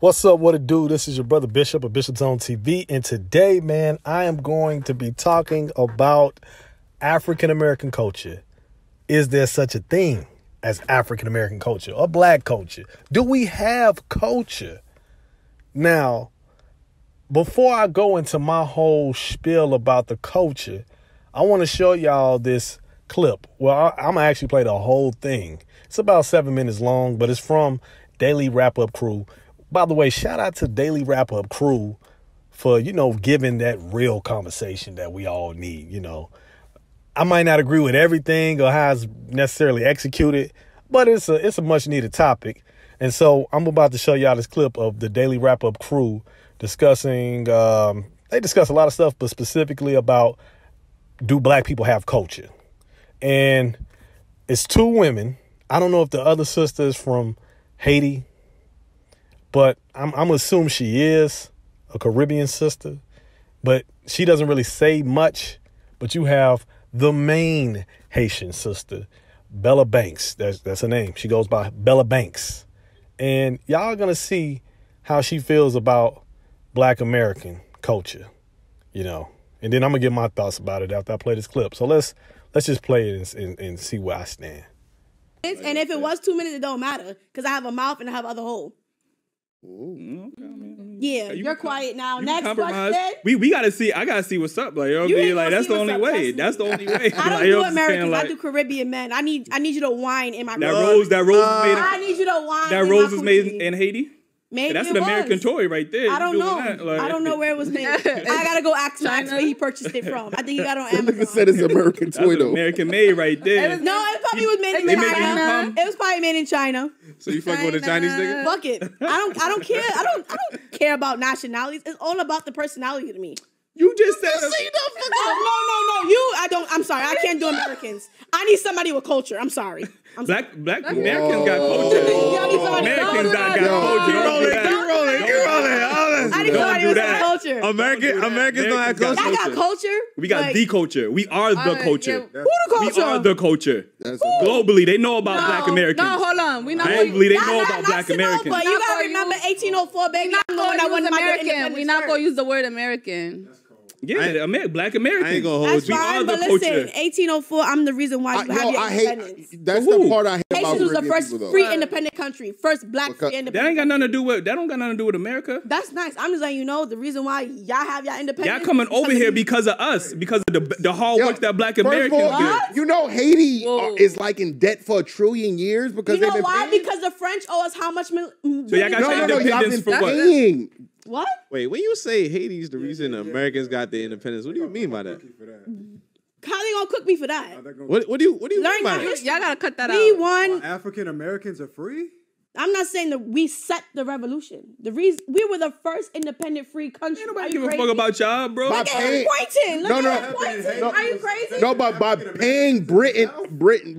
What's up, what it do? This is your brother Bishop of Bishop's Own TV. And today, man, I am going to be talking about African-American culture. Is there such a thing as African-American culture or black culture? Do we have culture? Now, before I go into my whole spiel about the culture, I want to show y'all this clip. Well, I'm going to actually play the whole thing. It's about 7 minutes long, but it's from DailyRapUpCrew. By the way, shout out to DailyRapUpCrew for, giving that real conversation that we all need. I might not agree with everything or how it's necessarily executed, but it's a much needed topic. And so I'm about to show y'all this clip of the DailyRapUpCrew discussing, they discuss a lot of stuff, but specifically about, do black people have culture? And it's two women. I don't know if the other sister is from Haiti, but I'm going to assume she is a Caribbean sister, but she doesn't really say much. But you have the main Haitian sister, Bella Banks. That's her name. She goes by Bella Banks. And y'all are going to see how she feels about Black American culture, And then I'm going to give my thoughts about it after I play this clip. So let's just play it and see where I stand. And if it was 2 minutes, it don't matter because I have a mouth and I have other hole. Ooh. Yeah, you're quiet now. Next question. We gotta see. I gotta see what's up. Like, that's the only way. That's the only way. I don't do Americans. I do Caribbean men. I need you to whine in my. That rose is made. I need you to whine. That rose is made in Haiti. Maybe that's an American toy right there. I don't know. I don't know where it was made. I gotta go ask Max where he purchased it from. I think he got it on Amazon. Said it's American toy though. American made right there. No, it probably was made in China. It was probably made in China. So you fucking with a Chinese nigga? Fuck it. I don't care. I don't care about nationalities. It's all about the personality to me. You just said No. I'm sorry. I can't do Americans. I need somebody with culture. I'm sorry. Black Americans got culture. Americans got culture. Keep rolling. I need somebody with some culture. Americans don't have culture. I got culture. We got the culture. We are the culture. Who the culture? We are the culture. Globally, they know about Black Americans. No, hold on. We not globally, they know about Black Americans. But you gotta remember 1804, baby. I'm the one that won American. We're not gonna use the word American. Yeah, Black Americans. I ain't gonna hold you. We are the listen, culture. 1804, I'm the reason why you have your independence. That's the part I hate about Haitians was the Caribbean first people, though. free independent country. First black free independent. That ain't got nothing to do with. That don't got nothing to do with America. That's nice. I'm just letting you know the reason why y'all have y'all independence. Y'all coming over here because of us, because of the hard work that Black Americans do. Haiti is like in debt for 1 trillion years because you know why? Because the French owe us how much? So y'all got your independence for what? What? Wait, when you say Haiti's the reason Americans got their independence, what do you mean by that? How they gonna cook me for that? What do you mean by that? Y'all gotta cut that out. We won. African Americans are free? I'm not saying that we set the revolution. The reason we were the first independent free country. Ain't nobody give a fuck about y'all, bro. Look at him pointing. Look at him pointing. Are you crazy? No, but by paying Britain,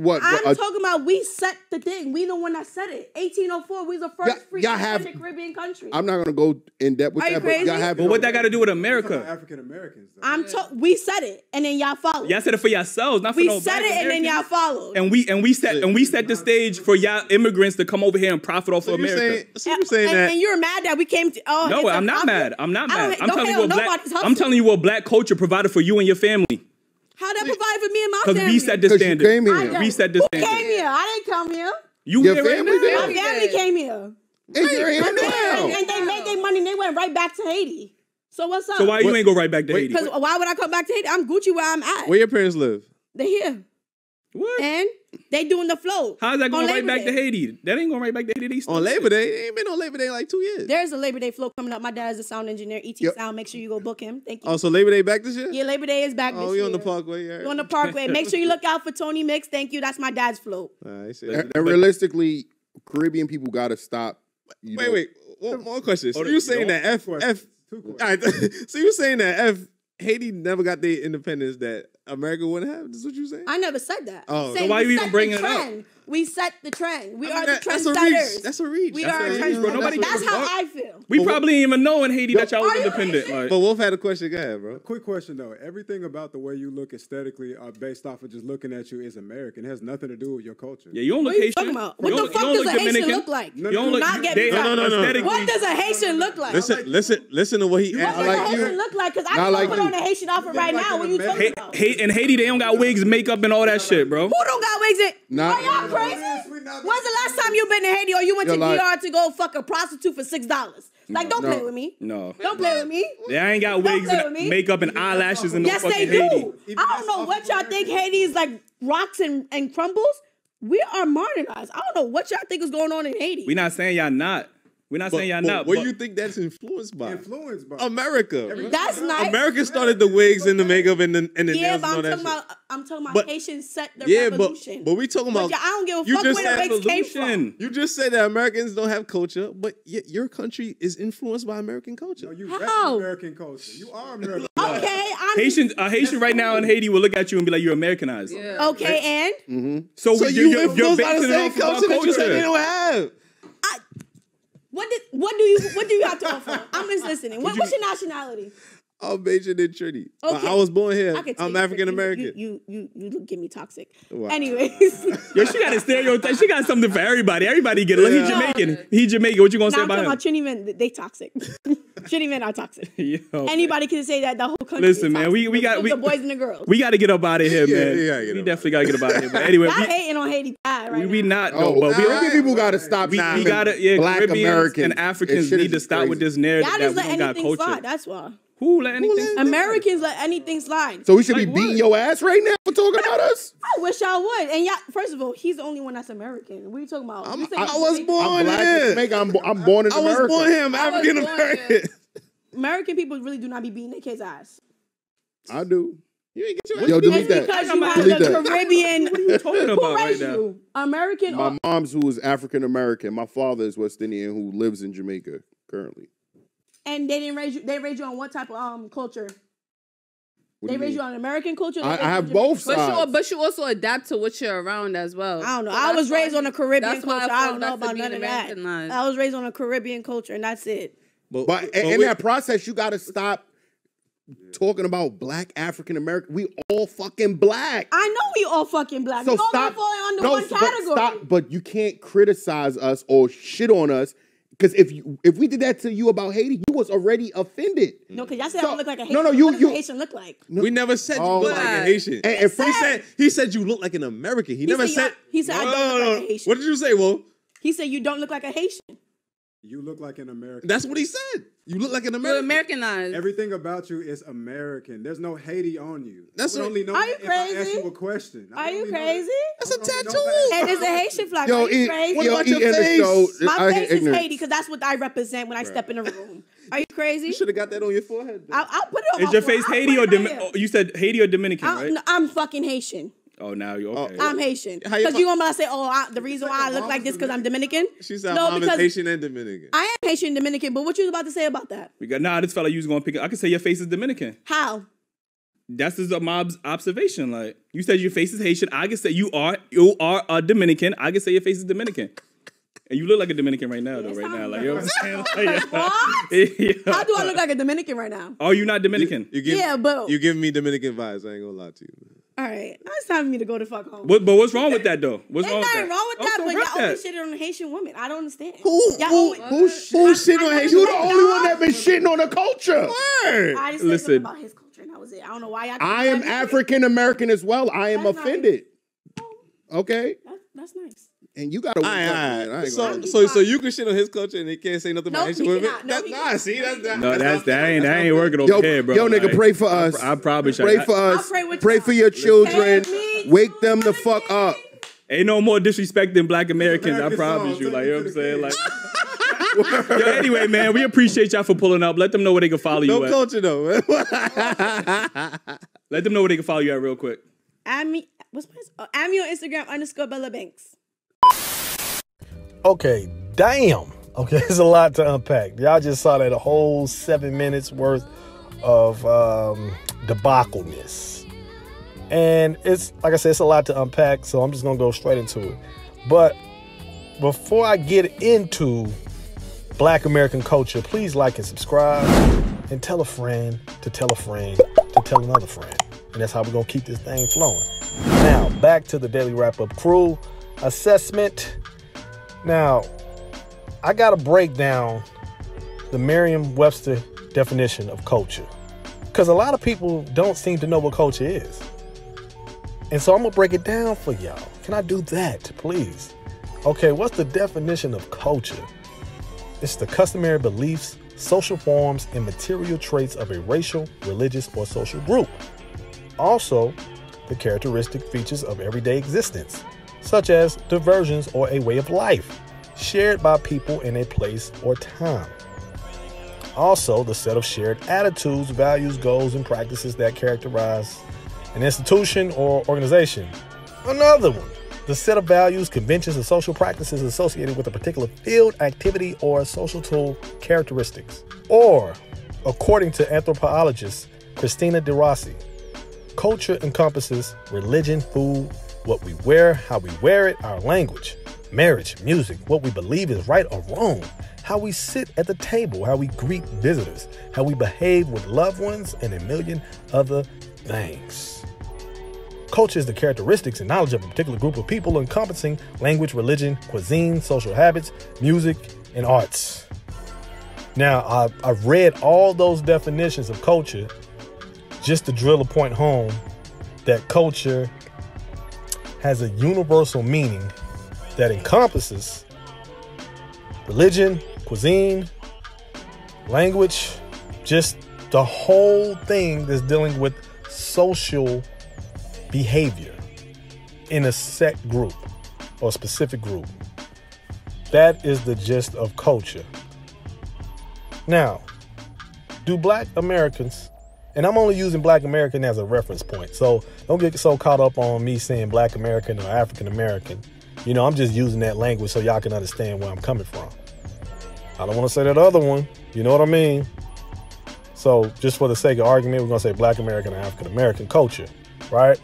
what? I'm talking about we set the thing. We the one that set it. 1804, we was the first free independent Caribbean country. I'm not gonna go in depth with that. Crazy? But y'all have. But what that got to do with America? African Americans. We said it, and then y'all followed. Y'all said it for yourselves, not for no We said it, and then y'all followed. And we set the stage for y'all immigrants to come over here and profit off of America. So you're saying that? And you're mad that we came to. Oh, no, I'm not mad. I'm not mad. I'm telling you what black culture provided for you and your family. How that provide for me and my family? Because we set the standard. We set the standard. Who came here? I didn't come here. Your family did. My family came here. And you're here now. And they made their money and they went right back to Haiti. So what's up? So why you ain't go right back to Haiti? Because why would I come back to Haiti? I'm Gucci where I'm at. Where your parents live? They here. What? And they doing the flow. How's that going right back to Haiti? That ain't going right back to Haiti. On Labor Day? It ain't been on Labor Day in like 2 years. There's a Labor Day flow coming up. My dad is a sound engineer, ET Sound. Make sure you go book him. Thank you. Oh, so Labor Day back this year? Yeah, Labor Day is back this year. Oh, we on the Parkway. We're on the Parkway. Make sure you look out for Tony Mix. Thank you. That's my dad's flow. And realistically, Caribbean people gotta stop. Wait. One more question. So you saying that So you saying that Haiti never got their independence, that America wouldn't have? That's what you saying? I never said that. Oh. Saying So why we you even set bringing the it up? trend. We set the trend. We are the That's a reach. trendsetters. That's a reach. We That's are a reach, trendsetters. bro. Nobody That's gives a how fuck. I feel. We probably didn't even know in Haiti that y'all was Are you independent. Haitian? Like, But Wolf had a question. Go ahead, bro. Quick question though. Everything about the way you look aesthetically based off of just looking at you is American. It has nothing to do with your culture. yeah, you don't look What are you Haitian. talking about? What You the don't- fuck you don't does a look Haitian Dominican. look like? You don't Do look. not get They me are started. aesthetically- What does a Haitian look like? Listen to what he What asked. does a Haitian look like? Because I can like put you. on a Haitian outfit right like now. an What you talking American. about? In Haiti, they don't got wigs, makeup, and all that shit, bro. Who don't got wigs in? Nah. Are y'all crazy? When's the last time you been to Haiti or you went to You're like- DR to go fuck a prostitute for $6? Like, don't play with me. No. Don't play with me. They ain't got wigs play and with me. makeup and eyelashes in no Yes, they fucking do. Haiti. I don't know what y'all think Haiti is like rocks and crumbles. We are modernized. I don't know what y'all think is going on in Haiti. We not saying y'all not. We're not saying y'all not. What but- do you think that's influenced by? Influenced by America. That's nice. America started the wigs and the makeup and the Yeah, nails but and all I'm that talking shit. about But- Haitians set the Yeah, revolution. but we talking about. I don't give a you fuck just where the said wigs came evolution. from. You just said that Americans don't have culture, but your country is influenced by American culture. No, you How? rep American culture. You are American. Okay, I'm A Haitian right now in Haiti will look at you and be like, "You're Americanized." Yeah. okay, and So, So you're influenced by the basing it same off of our culture that you said they culture. don't have. what do you have to offer? I'm just listening. What's your nationality? I'm majored in Trinity. Okay. I was born here. I can tell I'm you, African American. You get me toxic. Wow. Anyways, Yo, she got a stereotype. She got something for everybody. Everybody get it. Look, he's Jamaican. He's Jamaican. What you gonna now say I'm talking about about Trini men. They toxic. Trini men are toxic. him? Yo. Anybody can say that. The whole country. Listen, is man, toxic. we the boys and the girls. We got to get up out of here, Yeah, man. yeah, get We up definitely got to get up out of here. But anyway, Y'all hating on Haiti bad right we now. not though. Oh, But Caribbean people got to stop. we naming gotta, yeah, Black Caribbeans Americans and Africans shit need is to stop crazy. with this narrative Y'all that just we let don't got anything culture. slide. That's why. Who let anything? Americans let anything slide. So we should Like be what? beating your ass right now for talking about us. I wish y'all would. And y'all, first of all, he's the only one that's American. What are you talking about? You say I he's was Jamaican? born I'm black in here. Jamaica. I'm born in I was America. born here. I'm I was African born American. American people really do not be beating their kids' ass. I do. You ain't get your Yo, It's delete that. because you have Delete the that. Caribbean. What are you talking Who about right raised now? you? American My or mom's who is African American. My father is West Indian who lives in Jamaica currently. and they didn't raise you. They raised you on what type of culture? What They do you raised mean? you on American culture. Or I they raised you have on both Jamaican culture? sides. But you also adapt to what you're around as well. I don't know. So I was that's why- raised on a Caribbean that's why I culture. I feel don't know that's about being none of that. Americanized. I was raised on a Caribbean culture, and that's it. But in that process, you got to stop talking about black African American. We all fucking black. I know we all fucking black. So we all stop. fall under No, one but category. stop. But you can't criticize us or shit on us because if we did that to you about Haiti, you was already offended. No, because y'all said I So- don't look like a Haitian. no, What you- does you- a Haitian look like? We never said you Oh look my like a God. Haitian. And He said you look like an American. He never said said. he said I don't look like a Haitian. What did you say, Will? He said you don't look like a Haitian. You look like an American. That's what he said. You look like an You're American. Americanized. Everything about you is American. There's no Haiti on you. That's I would what- only know Are you if I ask crazy? you a question. I Are would you only know crazy? That's a I would only know tattoo. if I ask And you it's a Haitian flag. Yo, Are you eat, crazy? What yo, about your eat in the face? show. My I face hate is ignorance. Haiti because that's what I represent when I step in the room. Are you crazy? You should have got that on your forehead. though. I'll put it on Is my your phone. face I'll Haiti put or it right here. you said Haiti or Dominican, right? No, I'm fucking Haitian. Oh, now you okay? I'm Haitian. How your Because you gonna say, the reason why I look like this because I'm Dominican? She said No, mom is because Haitian and Dominican. I am Haitian and Dominican, but what you was about to say about that? We got this fella. You was gonna pick. I could say your face is Dominican. How? That's just my observation. Like you said, your face is Haitian. I can say you are a Dominican. I can say your face is Dominican. And you look like a Dominican right now, though. Yes, Right I now, like do. you know what I'm saying. Like, What? yeah. How do I look like a Dominican right now? Are you not Dominican? Yeah, but- you giving me Dominican vibes. I ain't gonna lie to you. All right, now it's time for me to go to fuck home. But what's wrong with that though? What's There's wrong with nothing that? wrong with that, Oh, but so y'all rep only that. shitted on Haitian women. I don't understand. Who shit on Haitian? You the only one that been shitting on the culture. Word. I just said Listen. something about his culture, and that was it. I don't know why y'all. I am African American as well. I am That's nice. offended. Okay, That's nice. and you gotta. All right, all I right. ain't gonna- So you can shit on his culture and they can't say nothing No, about Haitian he women. cannot. No, he Nah, cannot. see, that's No, that ain't working over Yo, here, bro. yo, nigga, Like, pray for us. I probably should. Pray for us. I'll pray with Pray y'all. for your children. Pray me Wake them the fuck up. Ain't no more disrespect than black Americans. I American promise song, you. take Like it you know to what I'm the saying. kids. Like. Yo, anyway, man, we appreciate y'all for pulling up. Let them know where they can follow no you at. culture though. Let them know where they can follow you at real quick. Add me. What's my? Add me on Instagram _Bella Banks. Okay, damn. Okay, there's a lot to unpack. Y'all just saw that a whole 7 minutes worth of debacleness. And it's, like I said, it's a lot to unpack, so I'm just going to go straight into it. But before I get into Black American culture, please like and subscribe and tell a friend to tell a friend to tell another friend. And that's how we're going to keep this thing flowing. Now, back to the Daily Wrap-Up Crew assessment. Now, I got to break down the Merriam-Webster definition of culture, because a lot of people don't seem to know what culture is. And so I'm going to break it down for y'all. Can I do that, please? Okay, what's the definition of culture? It's the customary beliefs, social forms, and material traits of a racial, religious, or social group. Also, the characteristic features of everyday existence, such as diversions or a way of life, shared by people in a place or time. Also, the set of shared attitudes, values, goals, and practices that characterize an institution or organization. Another one, the set of values, conventions, and social practices associated with a particular field, activity, or social tool characteristics. Or, according to anthropologist Christina de Rossi, culture encompasses religion, food, what we wear, how we wear it, our language, marriage, music, what we believe is right or wrong, how we sit at the table, how we greet visitors, how we behave with loved ones, and a million other things. Culture is the characteristics and knowledge of a particular group of people encompassing language, religion, cuisine, social habits, music, and arts. Now, I've read all those definitions of culture just to drill a point home that culture has a universal meaning that encompasses religion, cuisine, language, just the whole thing that's dealing with social behavior in a set group or specific group. That is the gist of culture. Now, do Black Americans, and I'm only using Black American as a reference point, so don't get so caught up on me saying Black American or African American. You know, I'm just using that language so y'all can understand where I'm coming from. I don't want to say that other one. You know what I mean? So just for the sake of argument, we're going to say Black American or African American culture, right?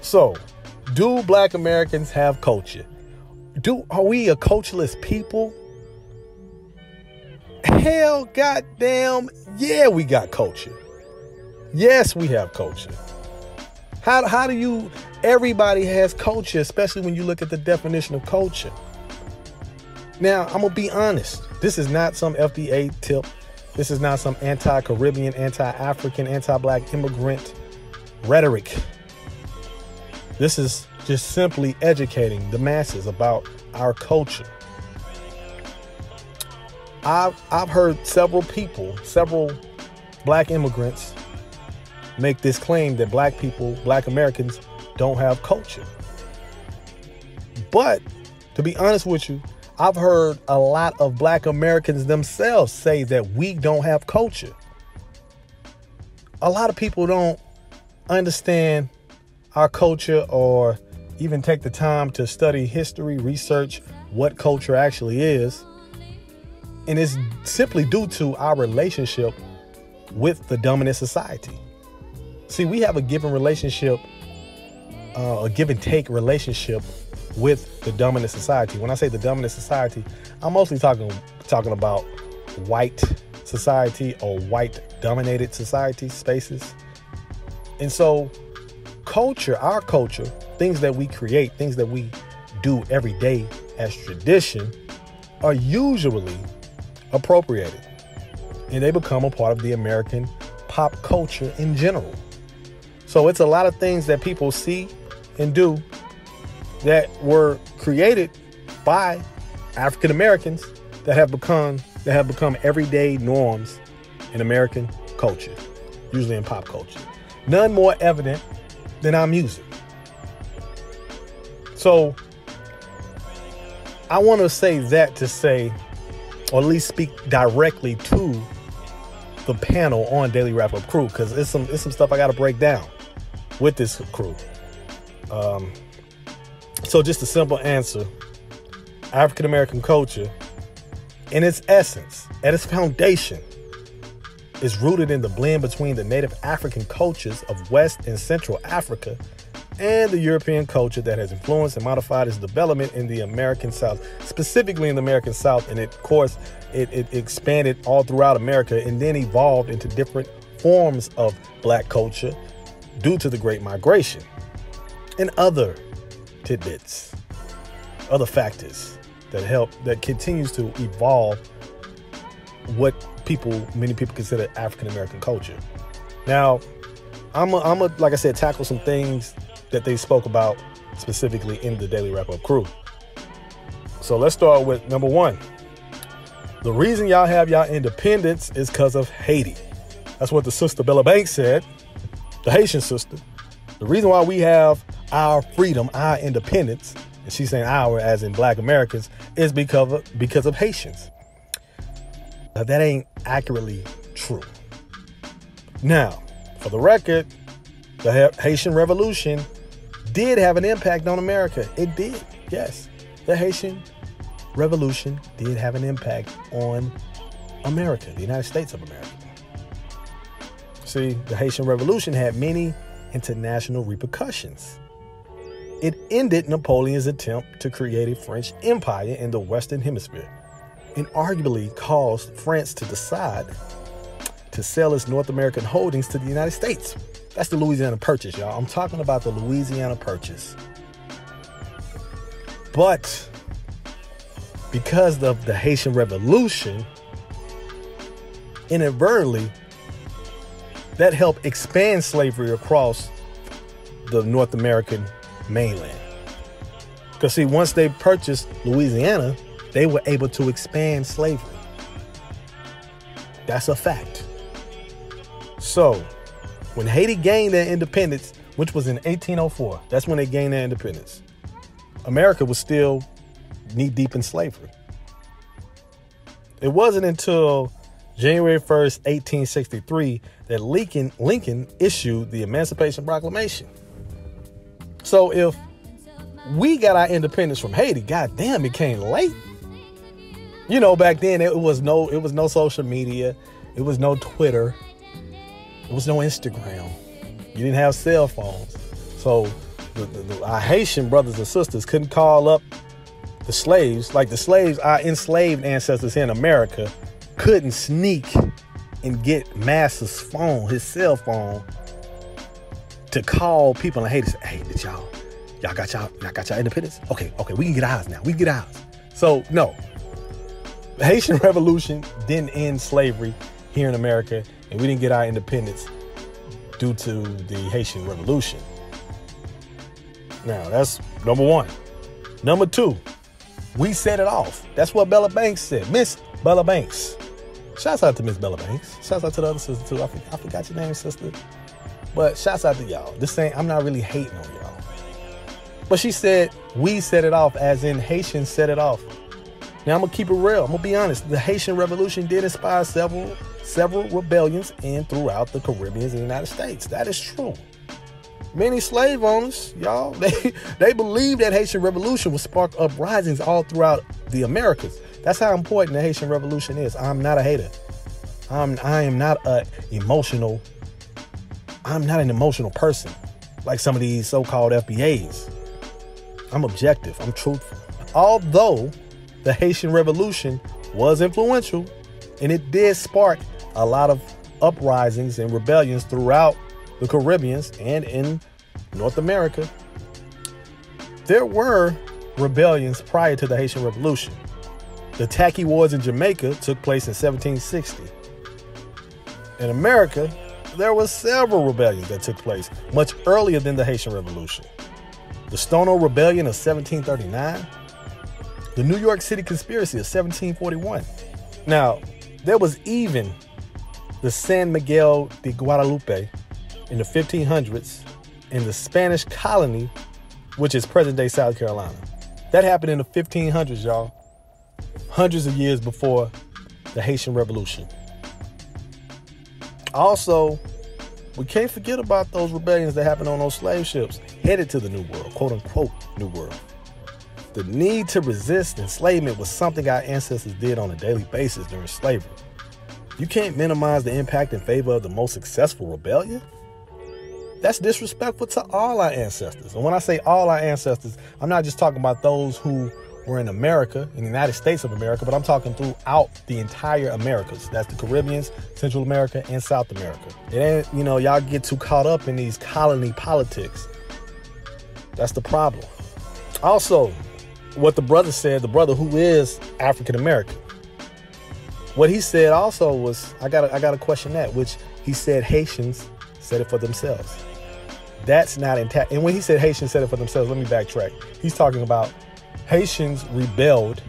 So, do Black Americans have culture? Are we a cultureless people? Hell, goddamn, yeah, we got culture. Yes, we have culture. How do you, everybody has culture, especially when you look at the definition of culture. Now, I'm going to be honest. This is not some FBA tip. This is not some anti-Caribbean, anti-African, anti-Black immigrant rhetoric. This is just simply educating the masses about our culture. I've heard several people, several Black immigrants make this claim that Black people, Black Americans don't have culture. But to be honest with you, I've heard a lot of Black Americans themselves say that we don't have culture. A lot of people don't understand our culture or even take the time to study history, research what culture actually is. And it's simply due to our relationship with the dominant society. See, we have a give and relationship, a give and take relationship with the dominant society. When I say the dominant society, I'm mostly talking about white society or white dominated society spaces. And so culture, our culture, things that we create, things that we do every day as tradition are usually appropriated. And they become a part of the American pop culture in general. So it's a lot of things that people see and do that were created by African Americans that have become everyday norms in American culture, usually in pop culture. None more evident than our music. So I want to say that to say, or at least speak directly to the panel on Daily Wrap-Up Crew, because it's some stuff I got to break down with this crew. So just a simple answer: African American culture, in its essence, at its foundation, is rooted in the blend between the native African cultures of West and Central Africa and the European culture that has influenced and modified its development in the American South, specifically in the American South. And of course, it expanded all throughout America and then evolved into different forms of Black culture due to the Great Migration and other tidbits, other factors that continues to evolve what many people consider African American culture. Now, I'm like I said, tackle some things that they spoke about specifically in the Daily Wrap Up Crew. So let's start with number one. The reason y'all have y'all independence is because of Haiti. That's what the sister Bella Banks said, the Haitian sister. The reason why we have our freedom, our independence, and she's saying our as in Black Americans, is because of Haitians. Now, that ain't accurately true. Now, for the record, the Haitian Revolution did have an impact on America. It did, yes. The Haitian Revolution did have an impact on America, the United States of America. See, the Haitian Revolution had many international repercussions. It ended Napoleon's attempt to create a French empire in the Western Hemisphere and arguably caused France to decide to sell its North American holdings to the United States. That's the Louisiana Purchase, y'all. I'm talking about the Louisiana Purchase. But because of the Haitian Revolution, inadvertently, that helped expand slavery across the North American mainland. Because see, once they purchased Louisiana, they were able to expand slavery. That's a fact. So, when Haiti gained their independence, which was in 1804, that's when they gained their independence, America was still knee-deep in slavery. It wasn't until January 1st, 1863, that Lincoln issued the Emancipation Proclamation. So if we got our independence from Haiti, goddamn, it came late. You know, back then it was no social media, it was no Twitter, it was no Instagram. You didn't have cell phones. So our Haitian brothers and sisters couldn't call up the slaves. Like the slaves, our enslaved ancestors here in America, couldn't sneak and get Master's phone, his cell phone, to call people in Haiti and say, hey, did y'all got y'all independence? Okay, we can get ours now. We can get ours. So no, the Haitian Revolution didn't end slavery here in America, and we didn't get our independence due to the Haitian Revolution. Now, that's number one. Number two, we set it off. That's what Bella Banks said. Miss Bella Banks. Shouts out to Miss Bella Banks. Shouts out to the other sister, too. I forgot your name, sister. But shouts out to y'all. I'm not really hating on y'all. But she said, we set it off, as in Haitians set it off. Now, I'm going to keep it real. I'm going to be honest. The Haitian Revolution did inspire several rebellions in throughout the Caribbean and the United States. That is true. Many slave owners, y'all, they believe that Haitian Revolution will spark uprisings all throughout the Americas. That's how important the Haitian Revolution is. I'm not a hater. I am not an emotional person like some of these so-called FBAs. I'm objective. I'm truthful. Although the Haitian Revolution was influential and it did spark a lot of uprisings and rebellions throughout the Caribbean and in North America, there were rebellions prior to the Haitian Revolution. The Tacky Wars in Jamaica took place in 1760. In America, there were several rebellions that took place much earlier than the Haitian Revolution. The Stono Rebellion of 1739, the New York City Conspiracy of 1741. Now, there was even the San Miguel de Guadalupe in the 1500s in the Spanish colony, which is present-day South Carolina. That happened in the 1500s, y'all. Hundreds of years before the Haitian Revolution. Also, we can't forget about those rebellions that happened on those slave ships headed to the New World, quote-unquote New World. The need to resist enslavement was something our ancestors did on a daily basis during slavery. You can't minimize the impact in favor of the most successful rebellion. That's disrespectful to all our ancestors. And when I say all our ancestors, I'm not just talking about those who were in America, in the United States of America, but I'm talking throughout the entire Americas. That's the Caribbeans, Central America, and South America. It ain't, y'all get too caught up in these colony politics. That's the problem. Also, what the brother said, the brother who is African American, what he said also was, I gotta question that, which he said Haitians said it for themselves. That's not intact. And when he said Haitians said it for themselves, let me backtrack. He's talking about Haitians rebelled,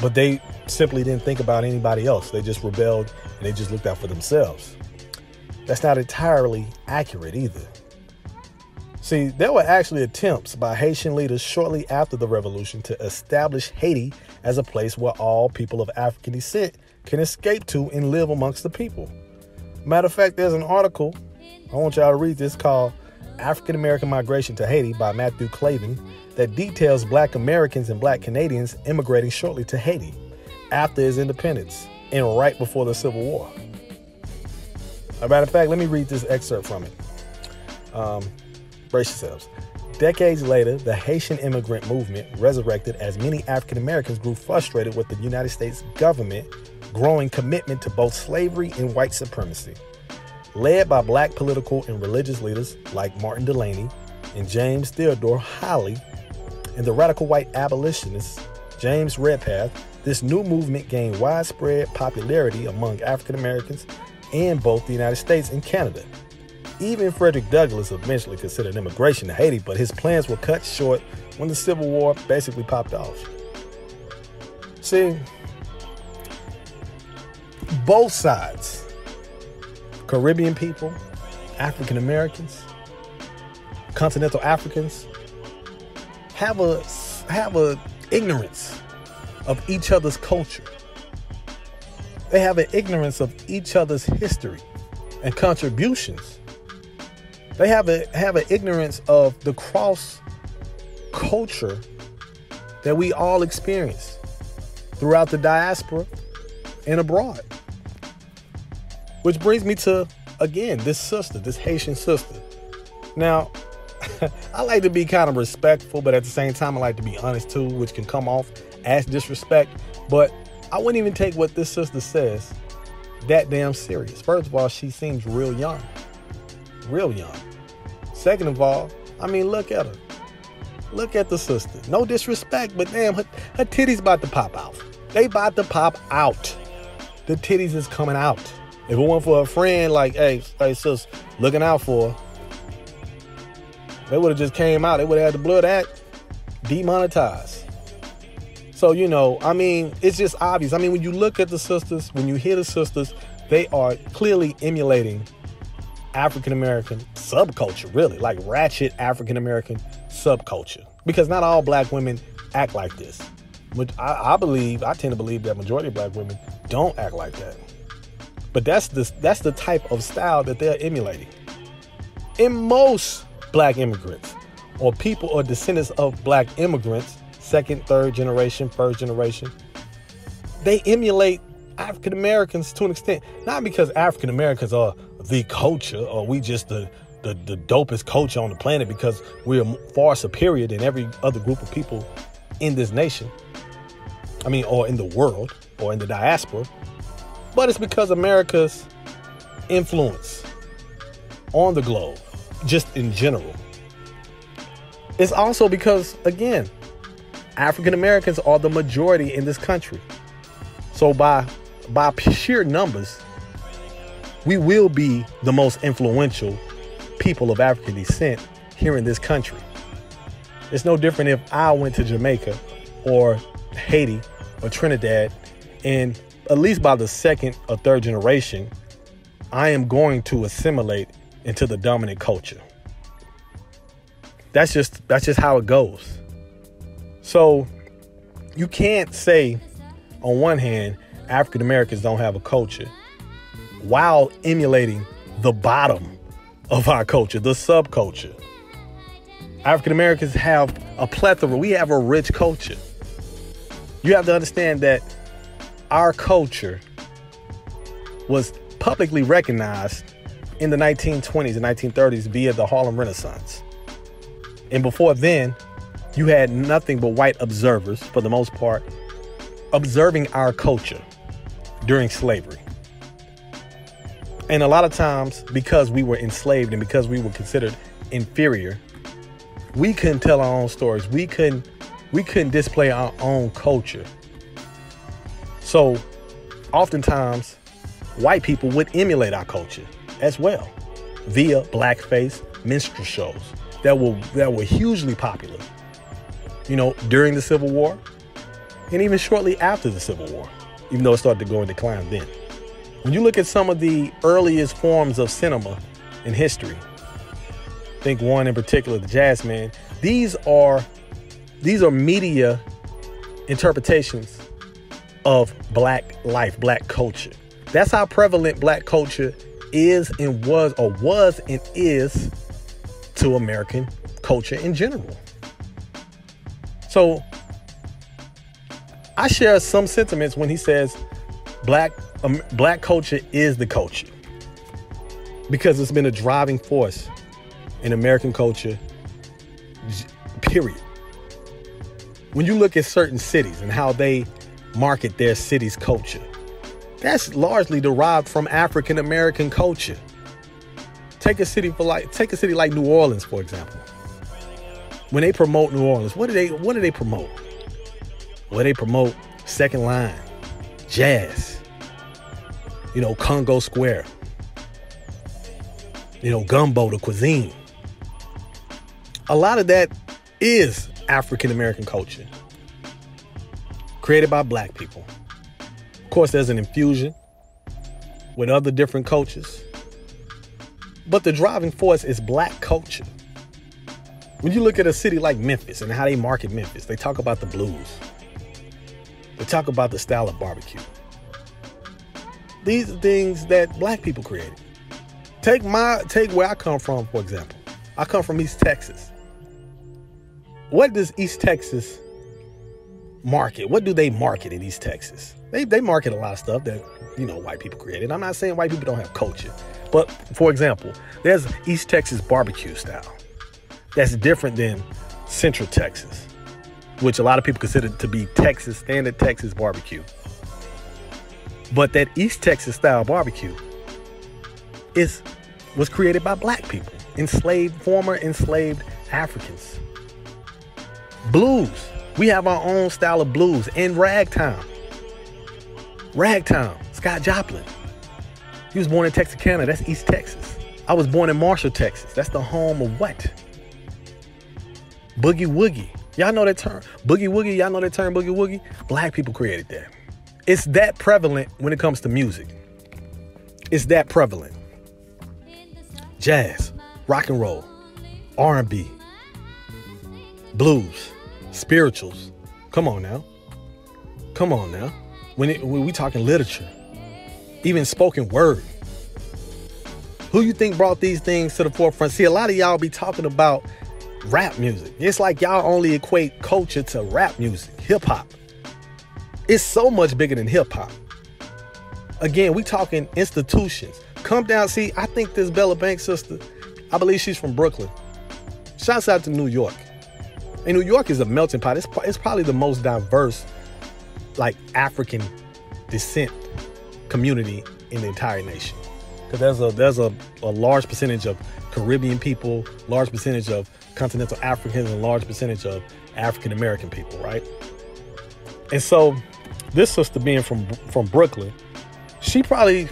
but they simply didn't think about anybody else. They just rebelled and they just looked out for themselves. That's not entirely accurate either. See, there were actually attempts by Haitian leaders shortly after the revolution to establish Haiti as a place where all people of African descent can escape to and live amongst the people. Matter of fact, there's an article, I want y'all to read this, called African American Migration to Haiti by Matthew Clavin, that details Black Americans and Black Canadians immigrating shortly to Haiti after its independence and right before the Civil War. As a matter of fact, let me read this excerpt from it. Brace yourselves. Decades later, the Haitian immigrant movement resurrected as many African Americans grew frustrated with the United States government growing commitment to both slavery and white supremacy. Led by Black political and religious leaders like Martin Delany and James Theodore Holly, and the radical white abolitionist James Redpath, this new movement gained widespread popularity among African Americans in both the United States and Canada. Even Frederick Douglass eventually considered immigration to Haiti, but his plans were cut short when the Civil War basically popped off. See, both sides, Caribbean people, African Americans, continental Africans, have a ignorance of each other's culture. They have an ignorance of each other's history and contributions. They have an ignorance of the cross culture that we all experience throughout the diaspora and abroad. Which brings me to, again, this Haitian sister. Now, I like to be kind of respectful, but at the same time, I like to be honest too, which can come off as disrespect. But I wouldn't even take what this sister says that damn serious. First of all, she seems real young. Real young. Second of all, I mean, look at her. Look at the sister. No disrespect, but damn, her titties about to pop out. They about to pop out. The titties is coming out. If it weren't for a friend like, hey sis, looking out for her, they would have just came out. They would have had to blur that, demonetized. So, I mean, it's just obvious. I mean, when you look at the sisters, when you hear the sisters, they are clearly emulating African-American subculture, really, like ratchet African-American subculture. Because not all Black women act like this. I tend to believe that majority of Black women don't act like that. But that's the type of style that they're emulating. In most Black immigrants, or people or descendants of Black immigrants, second, third generation, first generation, they emulate African Americans to an extent. Not because African Americans are the culture, or we just the dopest culture on the planet because we're far superior than every other group of people in this nation. I mean, or in the world, or in the diaspora. But it's because America's influence on the globe, just in general. It's also because, again, African Americans are the majority in this country. So by sheer numbers, we will be the most influential people of African descent here in this country. It's no different if I went to Jamaica or Haiti or Trinidad, and at least by the second or third generation, I am going to assimilate into the dominant culture. That's just how it goes. So you can't say, on one hand, African Americans don't have a culture while emulating the bottom of our culture, the subculture. African Americans have a plethora. We have a rich culture. You have to understand that our culture was publicly recognized in the 1920s and 1930s via the Harlem Renaissance. And before then, you had nothing but white observers, for the most part, observing our culture during slavery. And a lot of times, because we were enslaved and because we were considered inferior, we couldn't tell our own stories. We couldn't display our own culture. So oftentimes, white people would emulate our culture as well via blackface minstrel shows that were hugely popular, during the Civil War and even shortly after the Civil War, even though it started to go in decline then. When you look at some of the earliest forms of cinema in history, think one in particular, the Jazz Man, these are media interpretations of black life, black culture. That's how prevalent black culture is and was and is to American culture in general. So I share some sentiments when he says black culture is the culture, because it's been a driving force in American culture, period. When you look at certain cities and how they market their city's culture, that's largely derived from African American culture. Take a city like New Orleans, for example. When they promote New Orleans, what do they promote? Well, they promote Second Line, jazz, Congo Square, gumbo, the cuisine. A lot of that is African American culture, created by black people. Of course, there's an infusion with other different cultures, but the driving force is black culture. When you look at a city like Memphis and how they market Memphis, they talk about the blues. They talk about the style of barbecue. These are things that black people created. Take where I come from, for example. I come from East Texas. What does East Texas market? What do they market in East Texas? They market a lot of stuff that, white people created. I'm not saying white people don't have culture. But, for example, there's East Texas barbecue style. That's different than Central Texas, which a lot of people consider to be standard Texas barbecue. But that East Texas style barbecue was created by black people, former enslaved Africans. Blues. We have our own style of blues and ragtime. Ragtime, Scott Joplin. He was born in Texarkana. That's East Texas. I was born in Marshall, Texas. That's the home of what? Boogie Woogie. Y'all know that term? Boogie Woogie. Y'all know that term, Boogie Woogie? Black people created that. It's that prevalent when it comes to music. It's that prevalent. Jazz, rock and roll, R&B, blues, spirituals. Come on now. When we talking literature, even spoken word. Who you think brought these things to the forefront? See, a lot of y'all be talking about rap music. It's like y'all only equate culture to rap music, hip hop. It's so much bigger than hip hop. Again, we talking institutions. Come down, see, I think this Bella Banks sister, I believe she's from Brooklyn. Shouts out to New York. And New York is a melting pot. It's probably the most diverse, African descent community in the entire nation. Because there's a large percentage of Caribbean people, large percentage of continental Africans, and large percentage of African American people, right? And so this sister being from Brooklyn, she probably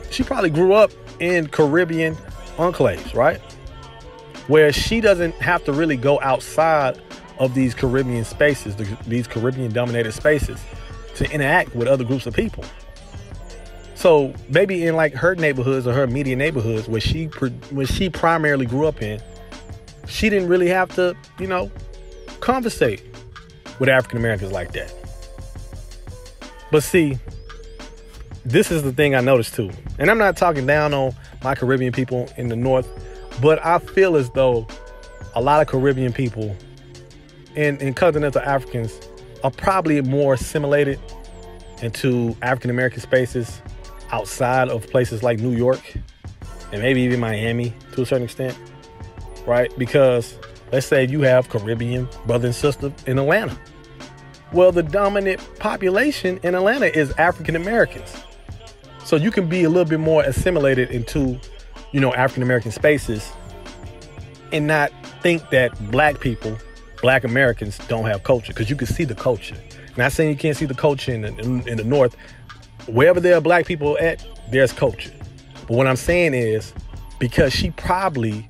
grew up in Caribbean enclaves, right? Where she doesn't have to really go outside of these Caribbean spaces, these Caribbean dominated spaces, to interact with other groups of people. So maybe in her neighborhoods or her immediate neighborhoods where she primarily grew up in, she didn't really have to, conversate with African Americans like that. But see, this is the thing I noticed too. And I'm not talking down on my Caribbean people in the North, but I feel as though a lot of Caribbean people and continental Africans are probably more assimilated into African American spaces. outside of places like New York and maybe even Miami to a certain extent, right? Because let's say you have Caribbean brother and sister in Atlanta. Well, the dominant population in Atlanta is African Americans. So you can be a little bit more assimilated into, African American spaces and not think that black people, black Americans don't have culture, because you can see the culture. Not saying you can't see the culture in the North. Wherever there are black people at, there's culture. But what I'm saying is, because she probably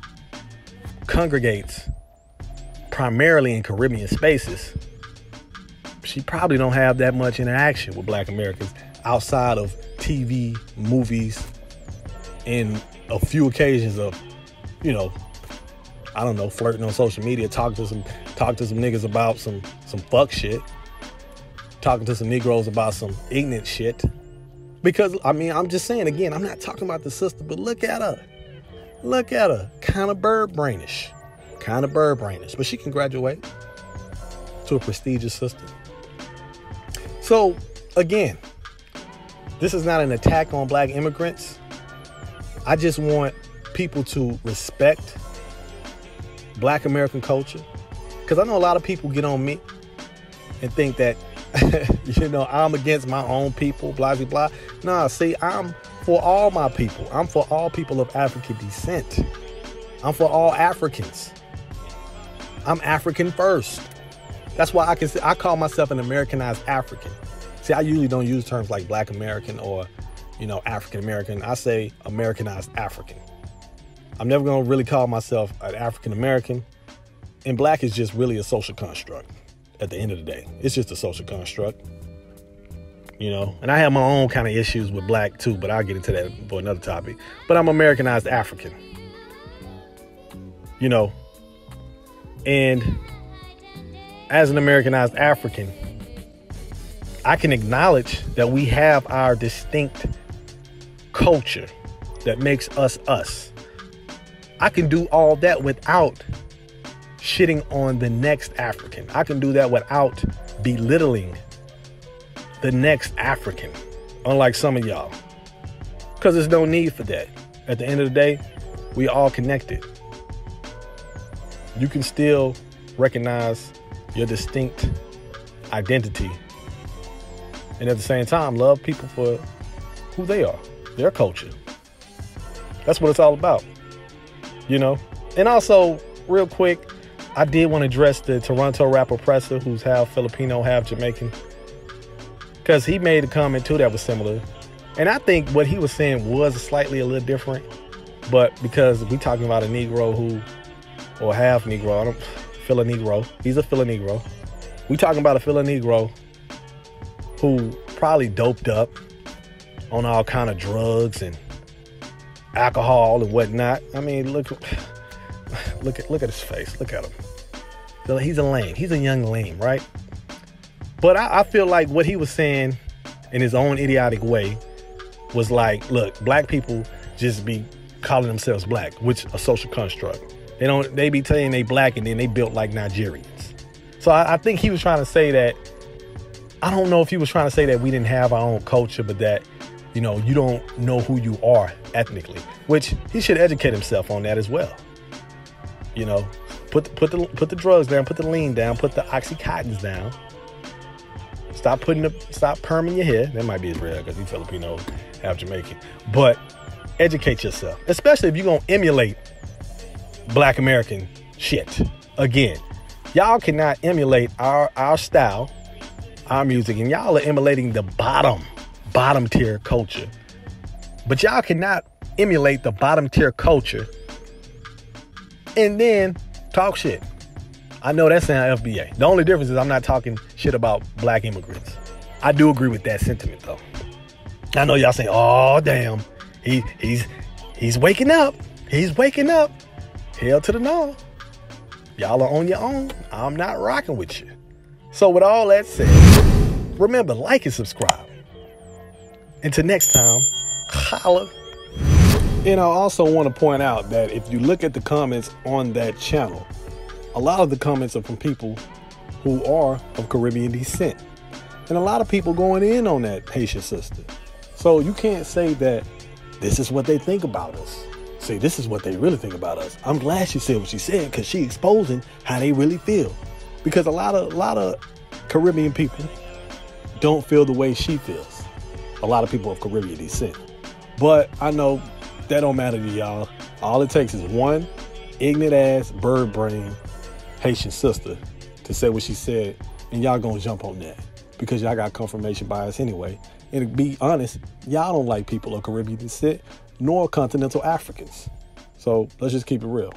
congregates primarily in Caribbean spaces, she probably don't have that much interaction with black Americans outside of TV, movies, and a few occasions of, flirting on social media, talk to some niggas about some fuck shit, talking to some Negroes about some ignorant shit. Because, I'm just saying, again, I'm not talking about the sister, but look at her. Kind of bird brainish. But she can graduate to a prestigious sister. So, again, this is not an attack on black immigrants. I just want people to respect black American culture. Because I know a lot of people get on me and think that, I'm against my own people, blah, blah, blah. Nah, see, I'm for all my people. I'm for all people of African descent. I'm for all Africans. I'm African first. That's why I call myself an Americanized African. See, I usually don't use terms like black American or, African American. I say Americanized African. I'm never going to really call myself an African American. And black is just really a social construct at the end of the day. It's just a social construct, And I have my own kind of issues with black too, but I'll get into that for another topic. But I'm Americanized African, And as an Americanized African, I can acknowledge that we have our distinct culture that makes us us. I can do all that without shitting on the next African. I can do that without belittling the next African, unlike some of y'all. Because there's no need for that. At the end of the day, we all connected. You can still recognize your distinct identity and at the same time love people for who they are, their culture. That's what it's all about, And also, real quick, I did want to address the Toronto rapper Pressa, who's half Filipino, half Jamaican, because he made a comment too that was similar. And I think what he was saying was slightly a little different, but because we talking about a Negro or half Negro, I don't feel a Negro. He's a Phila Negro. We talking about a Phila Negro who probably doped up on all kind of drugs and alcohol and whatnot. Look at his face. Look at him. He's a lame. He's a young lame, right? But I feel like what he was saying in his own idiotic way was like, look, black people just be calling themselves black, which a social construct. They be saying they black and then they built like Nigerians. So I think he was trying to say that, I don't know if he was trying to say that we didn't have our own culture, but that, you don't know who you are ethnically, which he should educate himself on that as well. Put the drugs down, put the lean down, put the Oxycontins down. Stop perming your hair. That might be Israel because he's Filipino, half Jamaican. But educate yourself, especially if you're going to emulate black American shit. Again, y'all cannot emulate our style, our music, and y'all are emulating the bottom tier culture. But y'all cannot emulate the bottom tier culture and then talk shit. I know that sounds FBA. The only difference is I'm not talking shit about black immigrants. I do agree with that sentiment though. I know y'all saying, oh damn, he's waking up. He's waking up. Hell to the no. Y'all are on your own. I'm not rocking with you. So with all that said, remember, like and subscribe. Until next time, holla. And I also want to point out that if you look at the comments on that channel, a lot of the comments are from people who are of Caribbean descent. And a lot of people going in on that Haitian sister. So you can't say that this is what they think about us. See, this is what they really think about us. I'm glad she said what she said because she exposing how they really feel. Because a lot of Caribbean people don't feel the way she feels. A lot of people of Caribbean descent. But I know that don't matter to y'all. All it takes is one ignorant ass, bird brain, Haitian sister to say what she said, and y'all gonna jump on that because y'all got confirmation bias anyway. And to be honest, y'all don't like people of Caribbean descent nor continental Africans. So let's just keep it real.